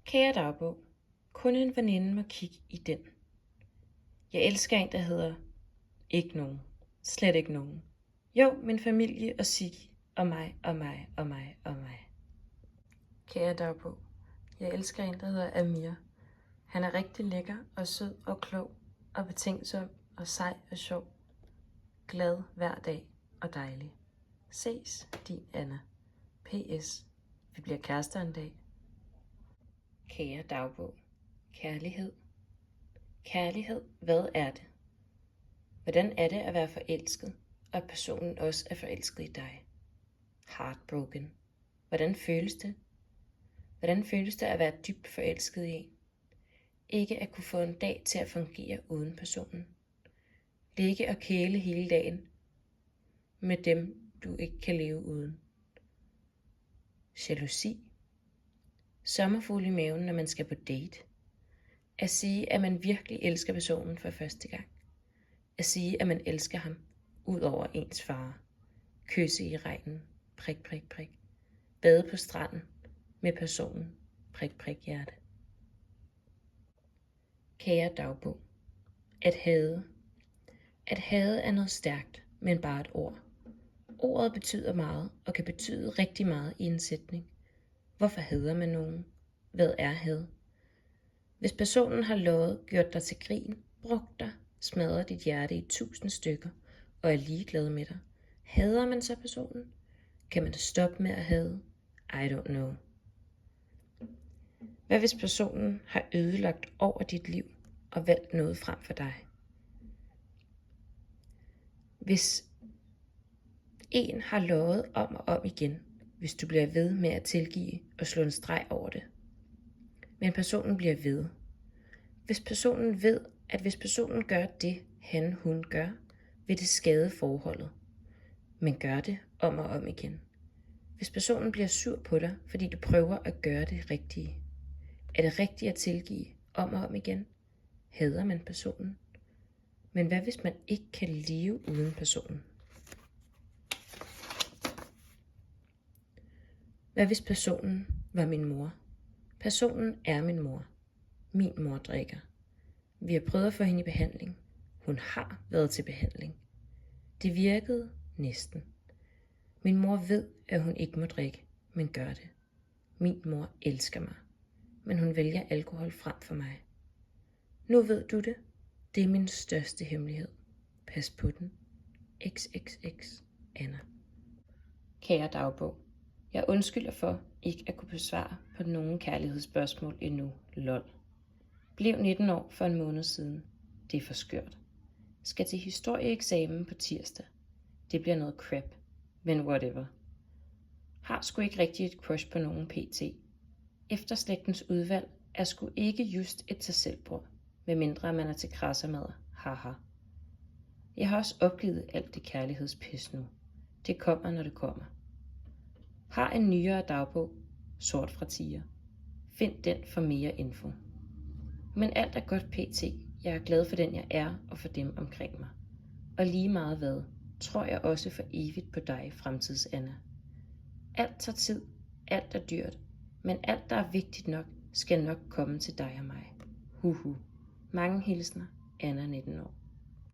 Kære dagbog, kun en veninde må kigge i den. Jeg elsker en, der hedder ikke nogen. Slet ikke nogen. Jo, min familie og Sigge og mig og mig og mig og mig. Kære dagbog, jeg elsker en, der hedder Amir. Han er rigtig lækker og sød og klog og betænksom og sej og sjov. Glad hver dag og dejlig. Ses, din Anna. P.S. Vi bliver kærester en dag. Kære dagbog, kærlighed. Kærlighed, hvad er det? Hvordan er det at være forelsket, og at personen også er forelsket i dig? Heartbroken. Hvordan føles det? Hvordan føles det at være dybt forelsket i en? Ikke at kunne få en dag til at fungere uden personen. Ligge og kæle hele dagen med dem, du ikke kan leve uden. Jalousi. Sommerfugle i maven, når man skal på date. At sige, at man virkelig elsker personen for første gang. At sige, at man elsker ham, ud over ens far. Kysse i regnen, prik, prik, prik. Bade på stranden med personen, prik, prik, hjerte. Kære dagbog. At hade. At hade er noget stærkt, men bare et ord. Ordet betyder meget, og kan betyde rigtig meget i en sætning. Hvorfor hader man nogen? Hvad er had? Hvis personen har lovet, gjort dig til grin, brugt dig, smadret dit hjerte i 1000 stykker og er ligeglad med dig, hader man så personen? Kan man stoppe med at hade? I don't know. Hvad hvis personen har ødelagt over dit liv og valgt noget frem for dig? Hvis en har lovet om og om igen, hvis du bliver ved med at tilgive og slå en streg over det, men personen bliver ved. Hvis personen ved, at hvis personen gør det, hun gør, vil det skade forholdet, men gør det om og om igen. Hvis personen bliver sur på dig, fordi du prøver at gøre det rigtige, er det rigtigt at tilgive om og om igen? Hader man personen? Men hvad hvis man ikke kan leve uden personen? Hvad hvis personen var min mor? Personen er min mor. Min mor drikker. Vi har prøvet at få hende i behandling. Hun har været til behandling. Det virkede næsten. Min mor ved, at hun ikke må drikke, men gør det. Min mor elsker mig, men hun vælger alkohol frem for mig. Nu ved du det. Det er min største hemmelighed. Pas på den. XXX Anna. Kære dagbog. Jeg undskylder for ikke at kunne besvare på nogen kærlighedsspørgsmål endnu. Lol. Blev 19 år for en måned siden. Det er for skørt. Skal til historieeksamen på tirsdag. Det bliver noget crap. Men whatever. Har sgu ikke rigtig et crush på nogen pt. Efterslægtens udvalg er sgu ikke just et sig selvbord, medmindre man er til krassermadder. Haha. Jeg har også opgivet alt det kærlighedspis nu. Det kommer, når det kommer. Har en nyere dagbog, sort fra tiger. Find den for mere info. Men alt er godt pt. Jeg er glad for den jeg er og for dem omkring mig. Og lige meget hvad, tror jeg også for evigt på dig, fremtids Anna. Alt tager tid, alt er dyrt, men alt der er vigtigt nok, skal nok komme til dig og mig. Huhu. Mange hilsner, Anna 19 år.